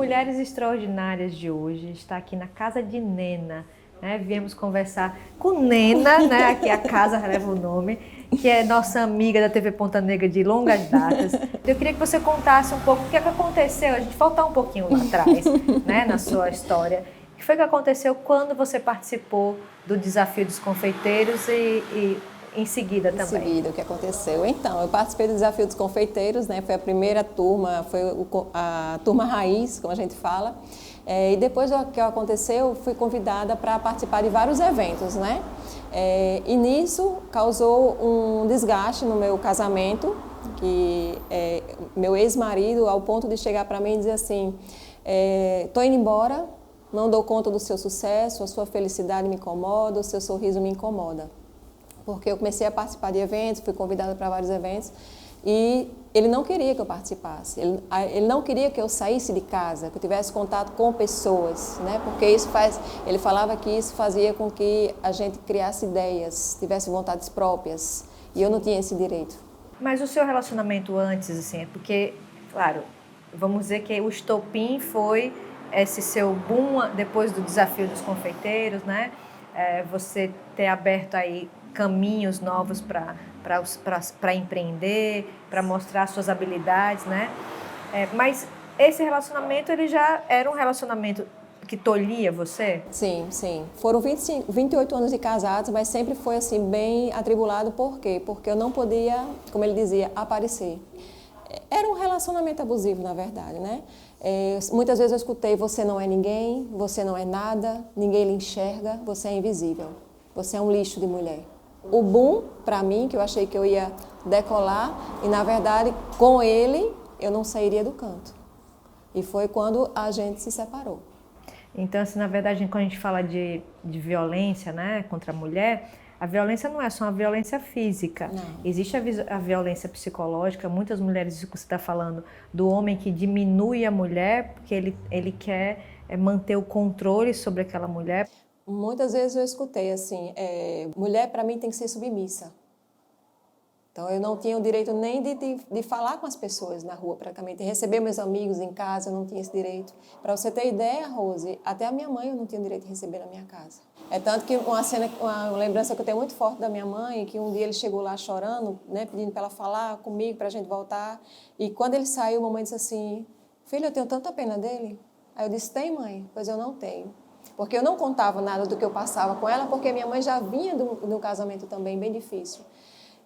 Mulheres Extraordinárias de hoje está aqui na casa de Nena, né? Viemos conversar com Nena, né? Aqui a casa leva o nome, que é nossa amiga da TV Ponta Negra de longas datas. Eu queria que você contasse um pouco o que é que aconteceu, a gente voltar um pouquinho lá atrás, né? Na sua história. O que foi que aconteceu quando você participou do Desafio dos Confeiteiros e em seguida também? Em seguida, o que aconteceu? Então, eu participei do Desafio dos Confeiteiros, né? Foi a primeira turma, foi a turma raiz, como a gente fala. E depois do que aconteceu, fui convidada para participar de vários eventos, né? E nisso causou um desgaste no meu casamento, que meu ex-marido, ao ponto de chegar para mim e dizer assim, tô indo embora, não dou conta do seu sucesso, a sua felicidade me incomoda, o seu sorriso me incomoda. Porque eu comecei a participar de eventos, fui convidada para vários eventos e ele não queria que eu participasse, ele não queria que eu saísse de casa, que eu tivesse contato com pessoas, né? Porque ele falava que isso fazia com que a gente criasse ideias, tivesse vontades próprias e eu não tinha esse direito. Mas o seu relacionamento antes, assim, é porque, claro, vamos dizer que o estopim foi esse seu boom depois do Desafio dos Confeiteiros, né? Você ter aberto aí caminhos novos para empreender, para mostrar suas habilidades, né? Mas esse relacionamento, ele já era um relacionamento que tolhia você? Sim, sim. Foram 28 anos de casados, mas sempre foi assim bem atribulado. Por quê? Porque eu não podia, como ele dizia, aparecer. Era um relacionamento abusivo, na verdade, né? Muitas vezes eu escutei, você não é ninguém, você não é nada, ninguém lhe enxerga, você é invisível, você é um lixo de mulher. O boom, para mim, que eu achei que eu ia decolar, e na verdade, com ele, eu não sairia do canto. E foi quando a gente se separou. Então, assim, na verdade, quando a gente fala de violência, né, contra a mulher, a violência não é só uma violência física. Não. Existe a violência psicológica. Muitas mulheres, isso que você está falando, do homem que diminui a mulher porque ele quer manter o controle sobre aquela mulher. Muitas vezes eu escutei assim, mulher para mim tem que ser submissa. Então eu não tinha o direito nem de falar com as pessoas na rua, praticamente. Receber meus amigos em casa, eu não tinha esse direito. Para você ter ideia, Rose, até a minha mãe eu não tinha o direito de receber na minha casa. É tanto que uma lembrança que eu tenho muito forte da minha mãe, que um dia ele chegou lá chorando, né, pedindo para ela falar comigo, para a gente voltar. E quando ele saiu, a mamãe disse assim, filha, eu tenho tanta pena dele. Aí eu disse, tem, mãe? Pois eu não tenho. Porque eu não contava nada do que eu passava com ela, porque minha mãe já vinha de um casamento também bem difícil.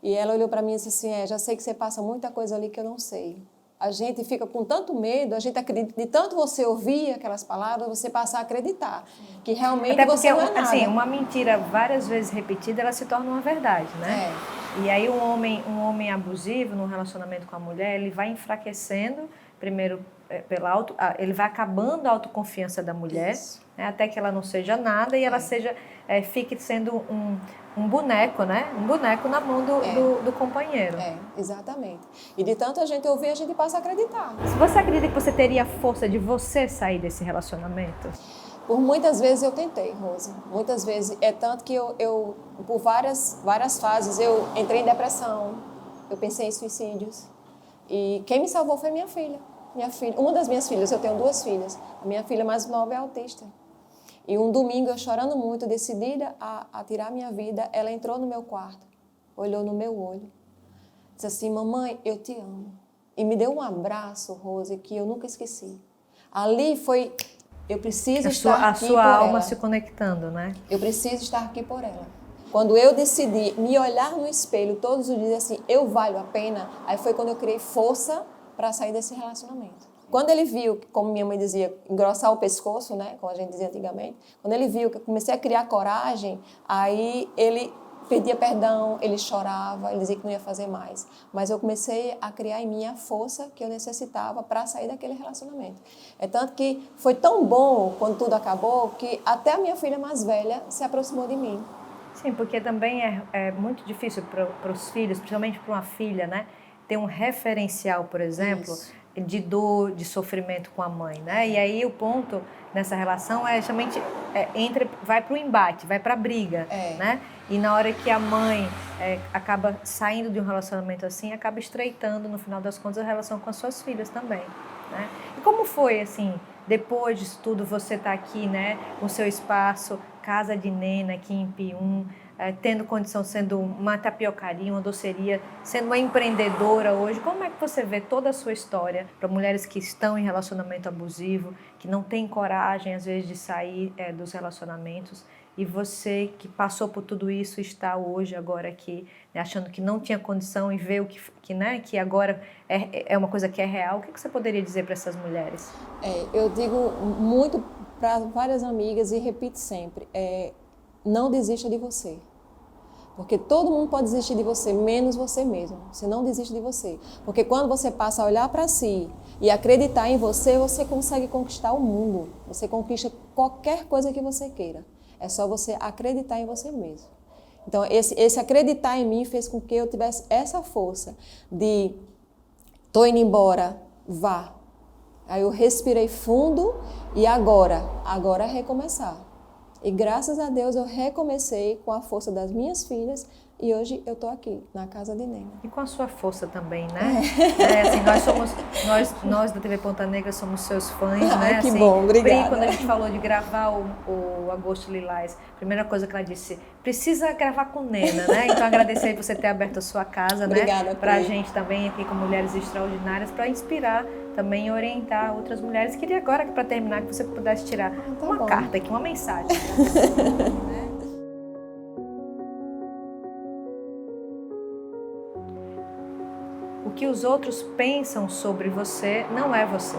E ela olhou para mim e disse assim, já sei que você passa muita coisa ali que eu não sei. A gente fica com tanto medo, a gente acredita, de tanto você ouvir aquelas palavras, você passa a acreditar que realmente até porque, você não é nada. Assim, uma mentira várias vezes repetida, ela se torna uma verdade, né? E aí um homem abusivo no relacionamento com a mulher, ele vai enfraquecendo, primeiro, ele vai acabando a autoconfiança da mulher, né, até que ela não seja nada e ela fique sendo um boneco, né? Um boneco na mão do companheiro. Exatamente. E de tanto a gente ouvir, a gente passa a acreditar. Você acredita que você teria força de você sair desse relacionamento? Por muitas vezes eu tentei, Rose. Muitas vezes. É tanto que eu por várias fases, eu entrei em depressão, eu pensei em suicídios. E quem me salvou foi minha filha. Uma das minhas filhas, eu tenho 2 filhas. A minha filha mais nova é autista. E um domingo, eu chorando muito, decidida a tirar minha vida, ela entrou no meu quarto, olhou no meu olho, disse assim, mamãe, eu te amo. E me deu um abraço, Rose, que eu nunca esqueci. Ali foi, eu preciso estar aqui por ela. A sua alma se conectando, né? Eu preciso estar aqui por ela. Quando eu decidi me olhar no espelho todos os dias assim, eu valho a pena, aí foi quando eu criei força para sair desse relacionamento. Quando ele viu, como minha mãe dizia, engrossar o pescoço, né, como a gente dizia antigamente, quando ele viu que eu comecei a criar coragem, aí ele pedia perdão, ele chorava, ele dizia que não ia fazer mais. Mas eu comecei a criar em mim a força que eu necessitava para sair daquele relacionamento. É tanto que foi tão bom quando tudo acabou, que até a minha filha mais velha se aproximou de mim. Sim, porque também é muito difícil para os filhos, principalmente para uma filha, né, ter um referencial, por exemplo, de dor, de sofrimento com a mãe, né? E aí o ponto nessa relação é justamente vai para o embate, vai para a briga, né? E na hora que a mãe acaba saindo de um relacionamento assim, acaba estreitando, no final das contas, a relação com as suas filhas também, né? E como foi, assim, depois disso tudo você está aqui, né, com o seu espaço, Casa de Nena, aqui em Pium, tendo condição, sendo uma tapiocaria, uma doceria, sendo uma empreendedora hoje. Como é que você vê toda a sua história para mulheres que estão em relacionamento abusivo, que não têm coragem, às vezes, de sair dos relacionamentos, e você que passou por tudo isso está hoje, agora aqui, né, achando que não tinha condição e vê o né, que agora é uma coisa que é real. O que você poderia dizer para essas mulheres? Eu digo muito para várias amigas e repito sempre, não desista de você. Porque todo mundo pode desistir de você, menos você mesmo. Você não desiste de você. Porque quando você passa a olhar para si e acreditar em você, você consegue conquistar o mundo. Você conquista qualquer coisa que você queira. É só você acreditar em você mesmo. Então, esse acreditar em mim fez com que eu tivesse essa força de tô indo embora, vá. Aí eu respirei fundo e agora é recomeçar. E graças a Deus eu recomecei com a força das minhas filhas e hoje eu estou aqui, na Casa de Nena. E com a sua força também, né? Assim, nós da TV Ponta Negra somos seus fãs, né? Que assim, bom, obrigada. Pri, quando a gente falou de gravar o Agosto Lilás, a primeira coisa que ela disse, precisa gravar com Nena, né? Então agradecer por você ter aberto a sua casa, obrigada, né? Pra gente também aqui com Mulheres Extraordinárias, para inspirar também e orientar outras mulheres. Queria agora, para terminar, que você pudesse tirar uma carta aqui, uma mensagem. Né? O que os outros pensam sobre você não é você.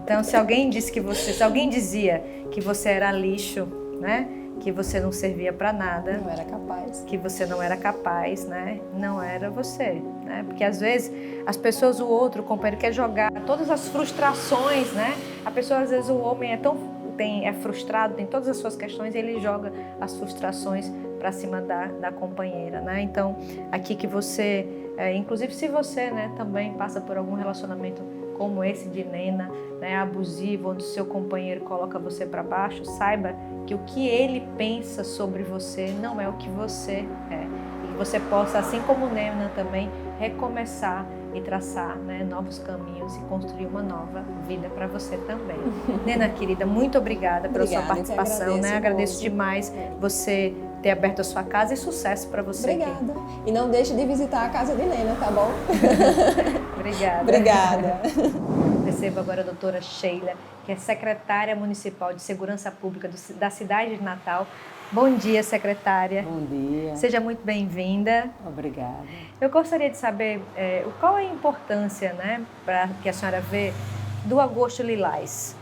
Então, se alguém dizia que você era lixo, né? Que você não servia para nada, não era capaz, que você não era capaz, né? Não era você, né? Porque às vezes as pessoas, o outro, o companheiro quer jogar todas as frustrações, né? A pessoa, às vezes, o homem é frustrado, tem todas as suas questões, e ele joga as frustrações para cima da companheira, né? Então, aqui que você, inclusive se você, né, também passa por algum relacionamento como esse de Nena, né, abusivo, onde o seu companheiro coloca você para baixo, saiba que o que ele pensa sobre você não é o que você é. E que você possa, assim como Nena também, recomeçar e traçar, né, novos caminhos e construir uma nova vida para você também. Nena, querida, muito obrigada pela sua participação. Agradeço demais você ter aberto a sua casa e sucesso para você. Obrigada. Aqui. E não deixe de visitar a Casa de Nena, tá bom? Obrigada. Obrigada. Recebo agora a doutora Sheila, que é secretária municipal de Segurança Pública da cidade de Natal. Bom dia, secretária. Bom dia. Seja muito bem-vinda. Obrigada. Eu gostaria de saber qual é a importância, né, para que a senhora vê do Agosto Lilás.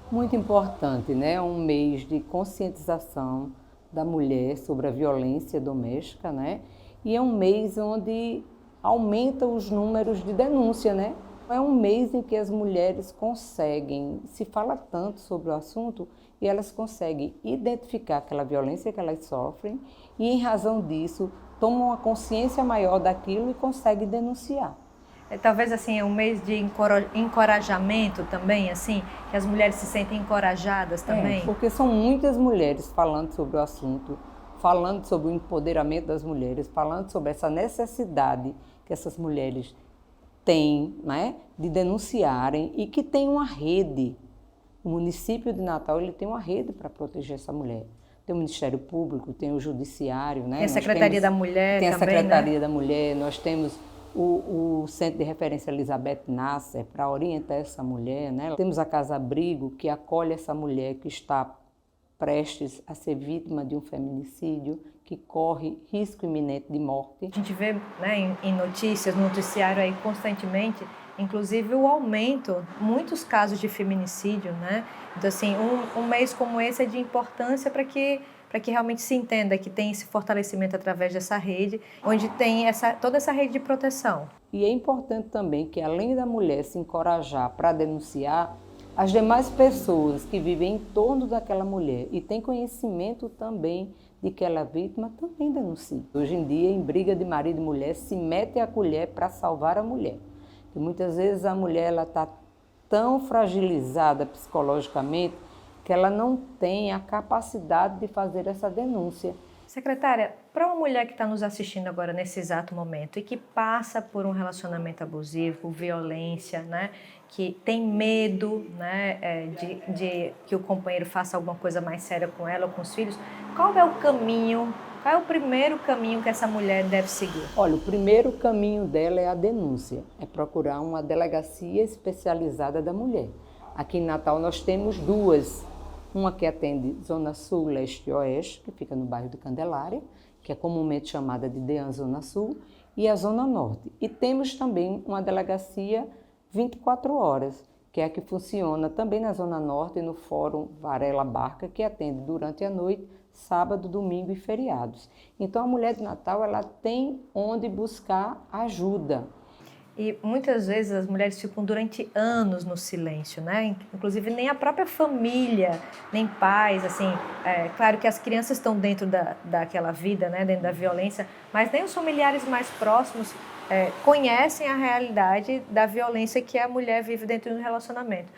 Muito importante, né? Um mês de conscientização da mulher sobre a violência doméstica, né? E é um mês onde aumenta os números de denúncia, né? É um mês em que as mulheres conseguem, se fala tanto sobre o assunto, e elas conseguem identificar aquela violência que elas sofrem e, em razão disso, tomam uma consciência maior daquilo e conseguem denunciar. Talvez assim, é um mês de encorajamento também, assim, que as mulheres se sentem encorajadas também. Porque são muitas mulheres falando sobre o assunto, falando sobre o empoderamento das mulheres, falando sobre essa necessidade que essas mulheres têm, né, de denunciarem e que tem uma rede. O município de Natal, ele tem uma rede para proteger essa mulher. Tem o Ministério Público, tem o Judiciário, né? Tem a Secretaria da Mulher também, tem a Secretaria da Mulher, nós temos o Centro de Referência Elizabeth Nasser para orientar essa mulher, né? Temos a Casa Abrigo, que acolhe essa mulher que está prestes a ser vítima de um feminicídio, que corre risco iminente de morte. A gente vê, né, em notícias, no noticiário aí constantemente, inclusive o aumento, muitos casos de feminicídio, né? Então, assim, um mês como esse é de importância para que realmente se entenda que tem esse fortalecimento através dessa rede, onde tem toda essa rede de proteção. E é importante também que, além da mulher se encorajar para denunciar, as demais pessoas que vivem em torno daquela mulher e têm conhecimento também de que ela é vítima, também denunciem. Hoje em dia, em briga de marido e mulher, se mete a colher para salvar a mulher. E muitas vezes a mulher está tão fragilizada psicologicamente que ela não tem a capacidade de fazer essa denúncia. Secretária, para uma mulher que está nos assistindo agora nesse exato momento e que passa por um relacionamento abusivo, violência, né, que tem medo, né, de que o companheiro faça alguma coisa mais séria com ela ou com os filhos, qual é o caminho, qual é o primeiro caminho que essa mulher deve seguir? Olha, o primeiro caminho dela é a denúncia, é procurar uma delegacia especializada da mulher. Aqui em Natal nós temos duas. Uma que atende Zona Sul, Leste e Oeste, que fica no bairro de Candelária, que é comumente chamada de DEAN Zona Sul, e a Zona Norte. E temos também uma delegacia 24 horas, que é a que funciona também na Zona Norte, no Fórum Varela Barca, que atende durante a noite, sábado, domingo e feriados. Então a mulher de Natal ela tem onde buscar ajuda. E muitas vezes as mulheres ficam durante anos no silêncio, né? Inclusive nem a própria família, nem pais, assim, claro que as crianças estão dentro daquela vida, né? Dentro da violência, mas nem os familiares mais próximos conhecem a realidade da violência que a mulher vive dentro do relacionamento.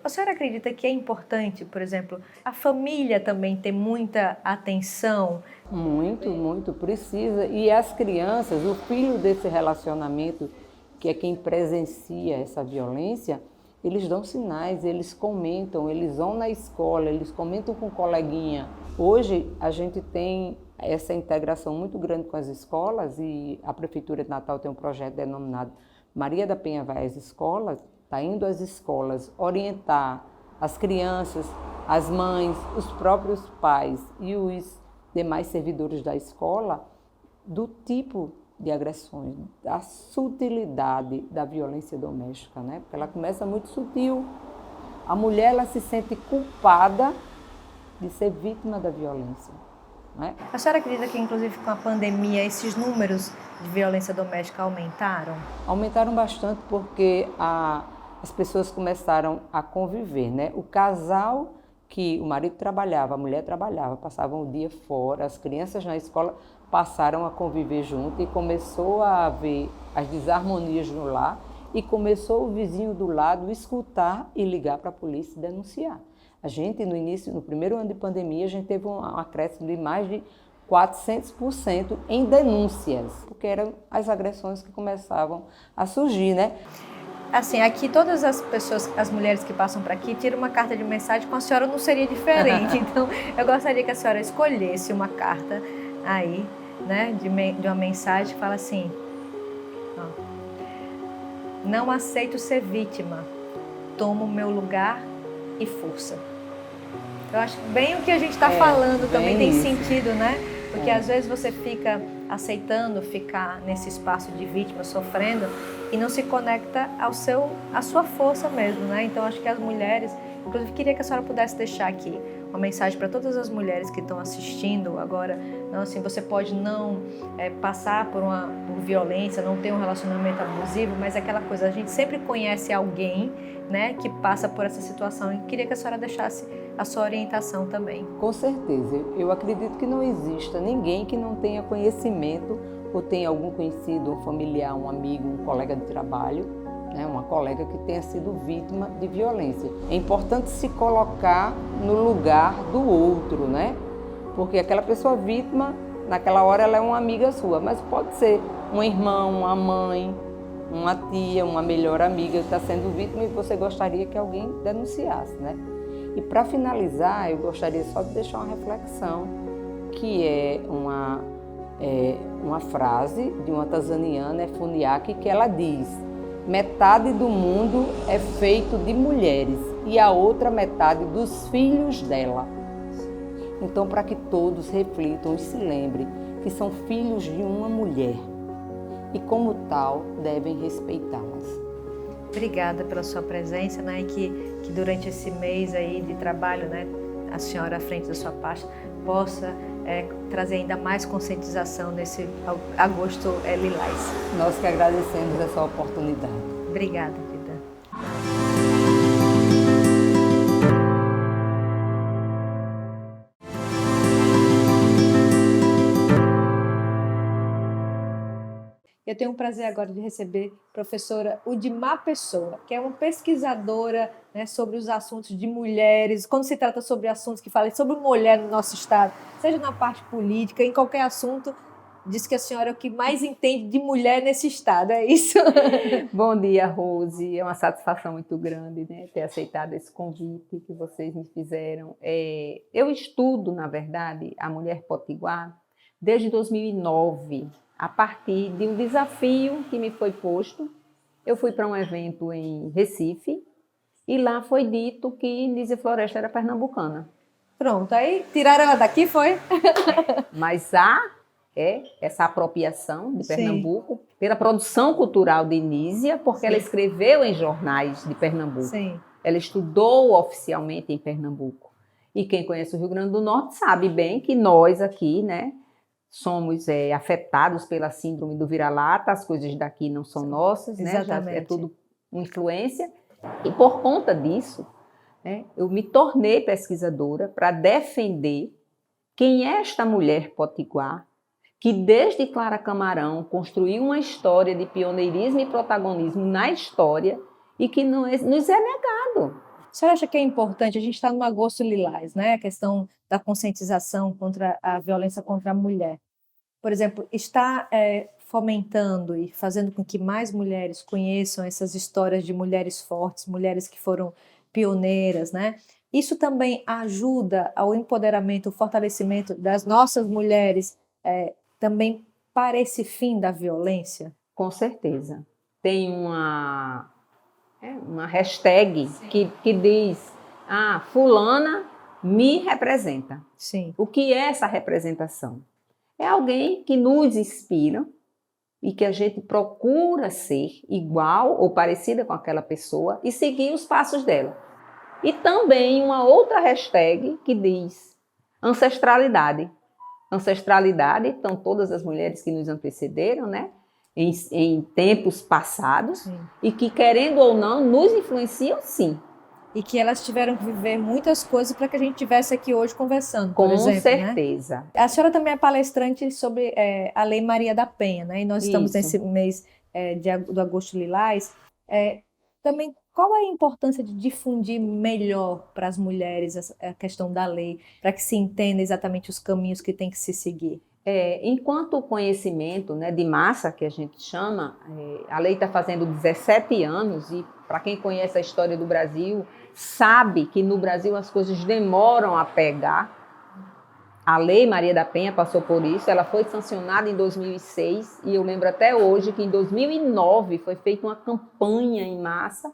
A senhora acredita que é importante, por exemplo, a família também ter muita atenção? Muito, muito precisa. E as crianças, o filho desse relacionamento, que é quem presencia essa violência, eles dão sinais, eles comentam, eles vão na escola, eles comentam com o coleguinha. Hoje a gente tem essa integração muito grande com as escolas e a Prefeitura de Natal tem um projeto denominado Maria da Penha vai às escolas, está indo às escolas orientar as crianças, as mães, os próprios pais e os demais servidores da escola do tipo de agressões, da sutilidade da violência doméstica, né? Porque ela começa muito sutil. A mulher ela se sente culpada de ser vítima da violência, né? A senhora acredita que, inclusive, com a pandemia, esses números de violência doméstica aumentaram? Aumentaram bastante porque as pessoas começaram a conviver, né? O casal que o marido trabalhava, a mulher trabalhava, passavam o dia fora, as crianças na escola passaram a conviver junto e começou a haver as desarmonias no lar e começou o vizinho do lado escutar e ligar para a polícia e denunciar. A gente, no primeiro ano de pandemia, a gente teve um acréscimo de mais de 400% em denúncias, porque eram as agressões que começavam a surgir, né? Assim, aqui todas as pessoas, as mulheres que passam por aqui, tiram uma carta de mensagem, com a senhora não seria diferente. Então, eu gostaria que a senhora escolhesse uma carta aí, né, de uma mensagem que fala assim: ó, não aceito ser vítima, tomo meu lugar e força. Eu acho que bem o que a gente está falando também tem sentido, né? Porque às vezes você fica aceitando ficar nesse espaço de vítima, sofrendo, e não se conecta à sua força mesmo, né? Então acho que as mulheres, inclusive queria que a senhora pudesse deixar aqui uma mensagem para todas as mulheres que estão assistindo agora. Não, assim, você pode não passar por violência, não ter um relacionamento abusivo, mas é aquela coisa, a gente sempre conhece alguém, né, que passa por essa situação, e queria que a senhora deixasse a sua orientação também. Com certeza, eu acredito que não exista ninguém que não tenha conhecimento ou tenha algum conhecido, um familiar, um amigo, um colega de trabalho, né, uma colega que tenha sido vítima de violência. É importante se colocar no lugar do outro, né? Porque aquela pessoa vítima, naquela hora ela é uma amiga sua, mas pode ser um irmão, uma mãe, uma tia, uma melhor amiga que está sendo vítima e você gostaria que alguém denunciasse, né? E para finalizar, eu gostaria só de deixar uma reflexão, que é uma frase de uma tanzaniana, Funiaki, que ela diz: metade do mundo é feito de mulheres e a outra metade dos filhos dela. Então, para que todos reflitam e se lembrem que são filhos de uma mulher e, como tal, devem respeitá-las. Obrigada pela sua presença, né? E que durante esse mês aí de trabalho, né, a senhora à frente da sua pasta possa trazer ainda mais conscientização nesse agosto lilás. Nós que agradecemos essa oportunidade. Obrigada, Vida. Eu Eu tenho o prazer agora de receber a professora Udimar Pessoa, que é uma pesquisadora, né, sobre os assuntos de mulheres, quando se trata sobre assuntos que falam sobre mulher no nosso estado, seja na parte política, em qualquer assunto, diz que a senhora é o que mais entende de mulher nesse estado, é isso? Bom dia, Rose. É uma satisfação muito grande, né, ter aceitado esse convite que vocês me fizeram. Eu estudo, na verdade, a mulher potiguar desde 2009, a partir de um desafio que me foi posto. Eu fui para um evento em Recife e lá foi dito que Nísia Floresta era pernambucana. Pronto, aí tiraram ela daqui, foi? Mas essa apropriação de Sim. Pernambuco pela produção cultural de Nísia, porque Sim. ela escreveu em jornais de Pernambuco. Sim. Ela estudou oficialmente em Pernambuco. E quem conhece o Rio Grande do Norte sabe bem que nós aqui, né, somos afetados pela síndrome do vira-lata, as coisas daqui não são nossas, né? Exatamente. Já é tudo uma influência. E por conta disso, né, eu me tornei pesquisadora para defender quem é esta mulher potiguar, que desde Clara Camarão construiu uma história de pioneirismo e protagonismo na história e que nos é negado. Você acha que é importante? A gente está no Agosto Lilás, né? A questão da conscientização contra a violência contra a mulher. Por exemplo, está fomentando e fazendo com que mais mulheres conheçam essas histórias de mulheres fortes, mulheres que foram pioneiras, né? Isso também ajuda ao empoderamento, o fortalecimento das nossas mulheres também para esse fim da violência? Com certeza. Tem uma hashtag que diz, fulana me representa. Sim. O que é essa representação? É alguém que nos inspira e que a gente procura ser igual ou parecida com aquela pessoa e seguir os passos dela. E também uma outra hashtag que diz ancestralidade. Ancestralidade estão todas as mulheres que nos antecederam, né? Em tempos passados. Sim. E que, querendo ou não, nos influenciam sim. E que elas tiveram que viver muitas coisas para que a gente estivesse aqui hoje conversando, por exemplo. Com certeza. Né? A senhora também é palestrante sobre a Lei Maria da Penha, né? E nós estamos nesse mês do Agosto Lilás. Também, qual é a importância de difundir melhor para as mulheres a questão da lei, para que se entenda exatamente os caminhos que tem que se seguir? Enquanto o conhecimento, né, de massa, que a gente chama, a lei está fazendo 17 anos e, para quem conhece a história do Brasil, sabe que no Brasil as coisas demoram a pegar. A Lei Maria da Penha passou por isso, ela foi sancionada em 2006 e eu lembro até hoje que em 2009 foi feita uma campanha em massa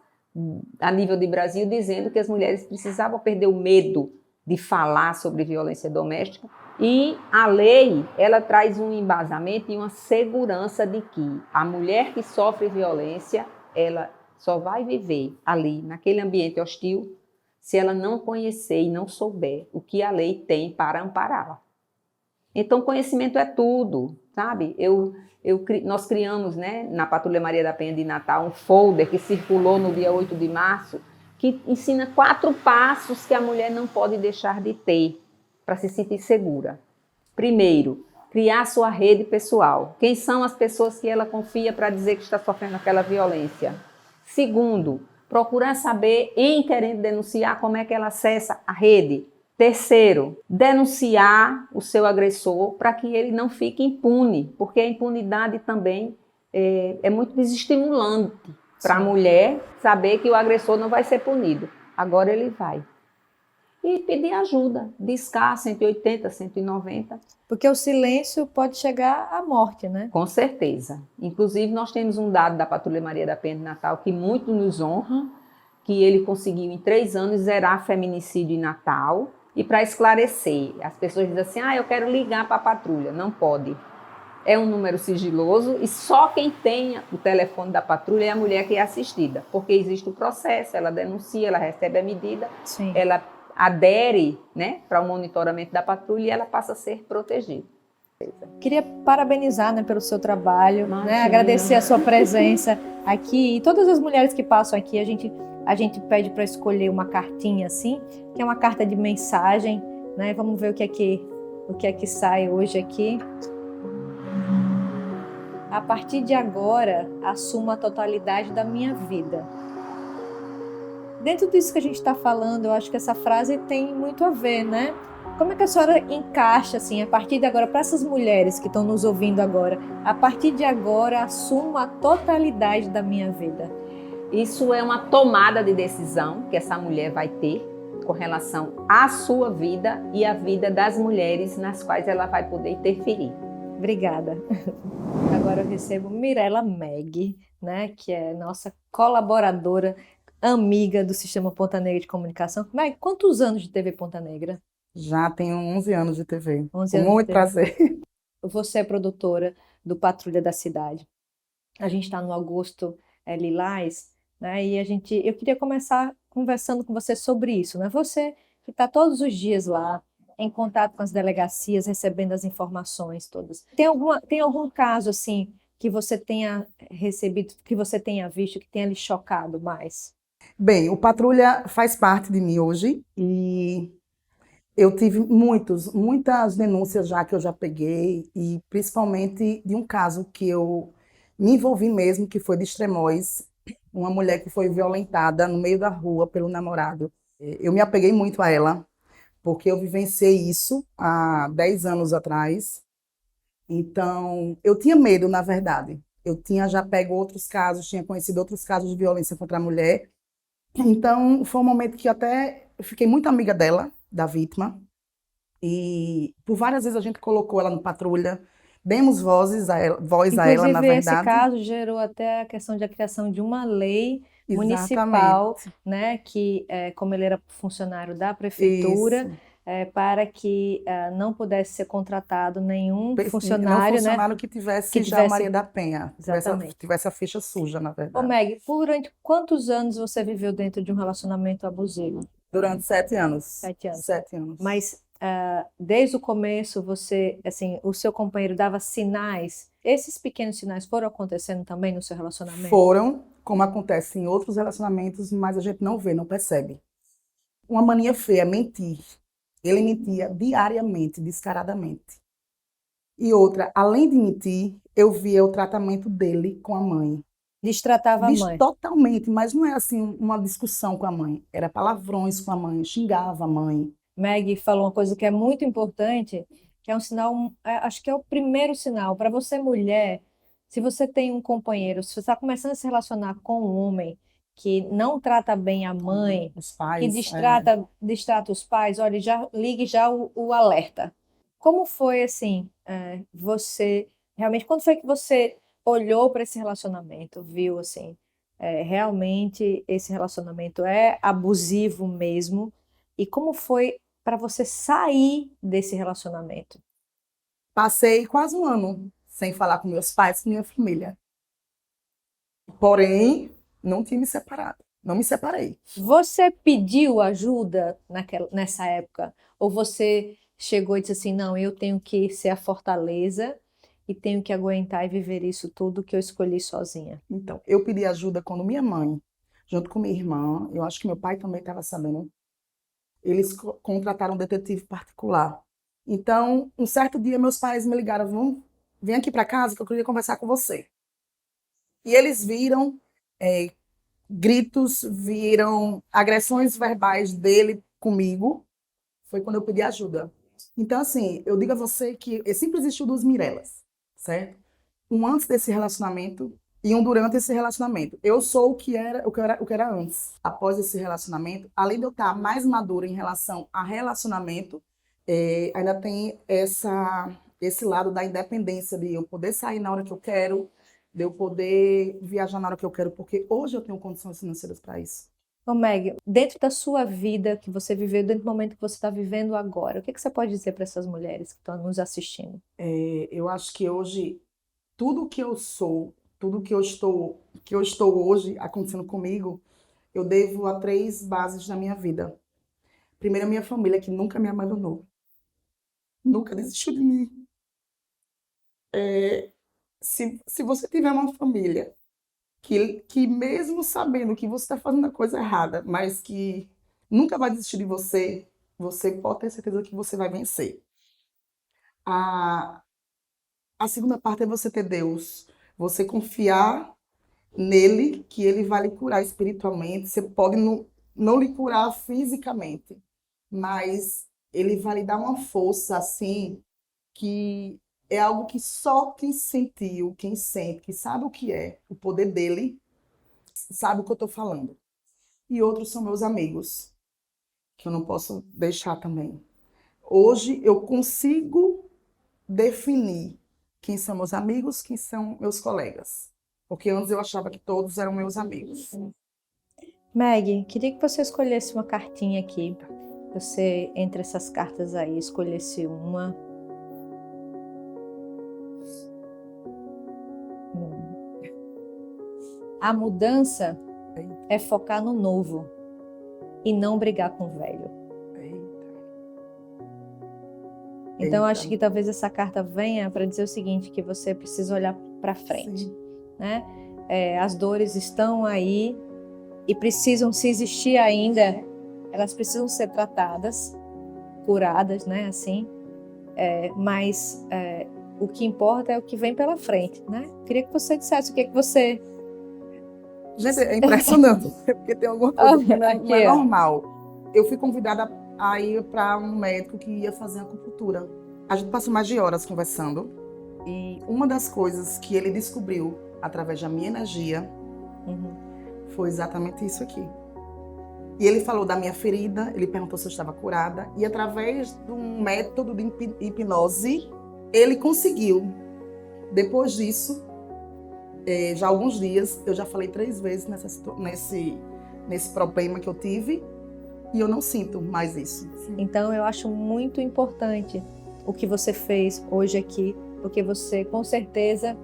a nível de Brasil dizendo que as mulheres precisavam perder o medo de falar sobre violência doméstica. E a lei, ela traz um embasamento e uma segurança de que a mulher que sofre violência, ela só vai viver ali, naquele ambiente hostil, se ela não conhecer e não souber o que a lei tem para ampará-la. Então, conhecimento é tudo, sabe? Nós criamos, né, na Patrulha Maria da Penha de Natal, um folder que circulou no dia 8 de março, que ensina 4 passos que a mulher não pode deixar de ter para se sentir segura. Primeiro, criar sua rede pessoal. Quem são as pessoas que ela confia para dizer que está sofrendo aquela violência? Segundo, procurar saber, em querendo denunciar, como é que ela acessa a rede. Terceiro, denunciar o seu agressor para que ele não fique impune, porque a impunidade também é muito desestimulante para a mulher saber que o agressor não vai ser punido. Agora ele vai. E pedir ajuda, discar 180, 190. Porque o silêncio pode chegar à morte, né? Com certeza. Inclusive, nós temos um dado da Patrulha Maria da Penha de Natal que muito nos honra, que ele conseguiu em 3 anos zerar feminicídio em Natal. E para esclarecer, as pessoas dizem assim, eu quero ligar para a patrulha. Não pode. É um número sigiloso e só quem tem o telefone da patrulha é a mulher que é assistida. Porque existe o processo, ela denuncia, ela recebe a medida, Sim. Ela adere, né, para o monitoramento da patrulha e ela passa a ser protegida. Queria parabenizar, né, pelo seu trabalho, né, agradecer a sua presença aqui. E todas as mulheres que passam aqui, a gente pede para escolher uma cartinha assim, que é uma carta de mensagem, né? Vamos ver o que é que sai hoje aqui. a partir de agora, assumo a totalidade da minha vida. Dentro disso que a gente está falando, eu acho que essa frase tem muito a ver, né? Como é que a senhora encaixa, assim, a partir de agora, para essas mulheres que estão nos ouvindo agora, a partir de agora, assumo a totalidade da minha vida? Isso é uma tomada de decisão que essa mulher vai ter com relação à sua vida e à vida das mulheres nas quais ela vai poder interferir. Obrigada. Agora eu recebo Mirella Meg, né, que é nossa colaboradora, amiga do Sistema Ponta Negra de Comunicação. Meg, quantos anos de TV Ponta Negra? Já tenho 11 anos de TV. 11 Com anos de muito TV. prazer. Você é produtora do Patrulha da Cidade. A gente está no Agosto Lilás, né? E eu queria começar conversando com você sobre isso, né? Você que está todos os dias lá, em contato com as delegacias, recebendo as informações todas. Tem algum caso assim que você tenha recebido, que você tenha visto, que tenha lhe chocado mais? Bem, o Patrulha faz parte de mim hoje e eu tive muitas denúncias já que eu já peguei e principalmente de um caso que eu me envolvi mesmo, que foi de Extremóis, uma mulher que foi violentada no meio da rua pelo namorado. Eu me apeguei muito a ela, porque eu vivenciei isso há 10 anos atrás. Então, eu tinha medo, na verdade. Eu tinha já pego outros casos, tinha conhecido outros casos de violência contra a mulher. Então, foi um momento que até eu fiquei muito amiga dela, da vítima. E por várias vezes a gente colocou ela no Patrulha, demos voz a ela, na Inclusive, esse verdade. caso gerou até a questão da criação de uma lei municipal, Exatamente. né, que, como ele era funcionário da prefeitura, Isso. para que não pudesse ser contratado nenhum Não funcionário, né? funcionário que tivesse que já tivesse- Maria da Penha, Exatamente. tivesse a ficha suja, na Ô, verdade. Meg, durante quantos anos você viveu dentro de um relacionamento abusivo? Durante 7 anos. 7 anos. 7 anos. Mas desde o começo você, assim, o seu companheiro dava sinais. Esses pequenos sinais foram acontecendo também no seu relacionamento? Foram, como acontece em outros relacionamentos, mas a gente não vê, não percebe. Uma mania feia, mentir. Ele mentia diariamente, descaradamente. E outra, além de mentir, eu via o tratamento dele com a mãe. Destratava a mãe. Totalmente, mas não é assim uma discussão com a mãe. Era palavrões com a mãe, xingava a mãe. Meg falou uma coisa que é muito importante, que é um sinal, acho que é o primeiro sinal. Para você, mulher, se você tem um companheiro, se você está começando a se relacionar com um homem que não trata bem a mãe, Os que pais. distrata os pais, olha, já ligue já o alerta. Como foi assim, você realmente, quando foi que você olhou para esse relacionamento, viu assim, realmente esse relacionamento é abusivo mesmo? E como foi para você sair desse relacionamento? Passei quase um ano sem falar com meus pais, com minha família. Porém, não tinha me separado. Não me separei. Você pediu ajuda nessa época? Ou você chegou e disse assim, não, eu tenho que ser a fortaleza e tenho que aguentar e viver isso tudo que eu escolhi sozinha? Então, eu pedi ajuda quando minha mãe, junto com minha irmã, eu acho que meu pai também estava sabendo, eles contrataram um detetive particular. Então, um certo dia, meus pais me ligaram, vem aqui para casa que eu queria conversar com você. E eles viram gritos, viram agressões verbais dele comigo. Foi quando eu pedi ajuda. Então, assim, eu digo a você que sempre existiu duas Mirellas, certo? Um antes desse relacionamento e um durante esse relacionamento. Eu sou o que era antes. Após esse relacionamento, além de eu estar mais madura em relação a relacionamento, ainda tem esse lado da independência de eu poder sair na hora que eu quero, de eu poder viajar na hora que eu quero, porque hoje eu tenho condições financeiras para isso. Ô Meg, dentro da sua vida que você viveu, dentro do momento que você está vivendo agora, o que você pode dizer para essas mulheres que estão nos assistindo? Eu acho que hoje, tudo que eu sou, tudo que eu estou hoje acontecendo comigo, eu devo a 3 bases da minha vida. Primeiro, a minha família, que nunca me abandonou. Nunca desistiu de mim. Se você tiver uma família que mesmo sabendo que você está fazendo a coisa errada, mas que nunca vai desistir de você, você pode ter certeza que você vai vencer. A segunda parte é você ter Deus. Você confiar nele, que ele vai lhe curar espiritualmente. Você pode não lhe curar fisicamente, mas ele vai lhe dar uma força assim, que é algo que só quem sentiu, quem sente, que sabe o que é o poder dele, sabe o que eu estou falando. E outros são meus amigos, que eu não posso deixar também. Hoje eu consigo definir quem são meus amigos, quem são meus colegas. Porque antes eu achava que todos eram meus amigos. Meg, queria que você escolhesse uma cartinha aqui. Você, entre essas cartas aí, escolhesse uma. A mudança é focar no novo e não brigar com o velho. Então, acho que talvez essa carta venha para dizer o seguinte, que você precisa olhar para frente, né? As dores estão aí e precisam, se existir ainda, elas precisam ser tratadas, curadas, né? Assim, mas o que importa é o que vem pela frente, né? Queria que você dissesse o que você... Gente, é impressionante, porque tem alguma coisa que não é normal. Eu fui convidada a ir para um médico que ia fazer acupuntura. A gente passou mais de horas conversando e uma das coisas que ele descobriu através da minha energia foi exatamente isso aqui. E ele falou da minha ferida, ele perguntou se eu estava curada e através de um método de hipnose, ele conseguiu. Depois disso, já há alguns dias, eu já falei 3 vezes nesse problema que eu tive e eu não sinto mais isso. Então, eu acho muito importante o que você fez hoje aqui, porque você, com certeza,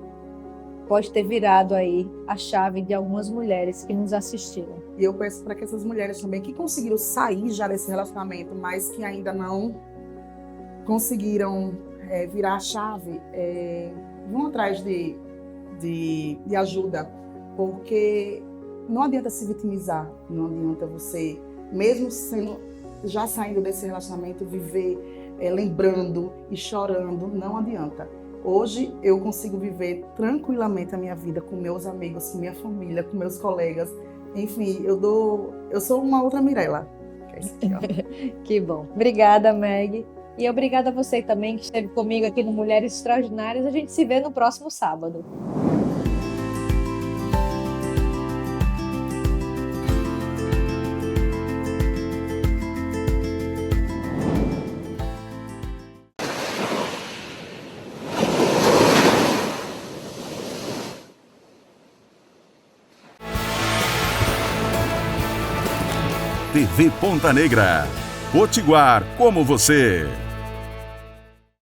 pode ter virado aí a chave de algumas mulheres que nos assistiram. E eu peço para que essas mulheres também, que conseguiram sair já desse relacionamento, mas que ainda não conseguiram virar a chave, vão atrás de ajuda, porque não adianta se vitimizar, não adianta você, mesmo já saindo desse relacionamento, viver lembrando e chorando, não adianta. Hoje eu consigo viver tranquilamente a minha vida com meus amigos, com minha família, com meus colegas, enfim, eu sou uma outra Mirella. Que bom. Obrigada, Meg. E obrigada a você também que esteve comigo aqui no Mulheres Extraordinárias. A gente se vê no próximo sábado. TV Ponta Negra. Potiguar como você.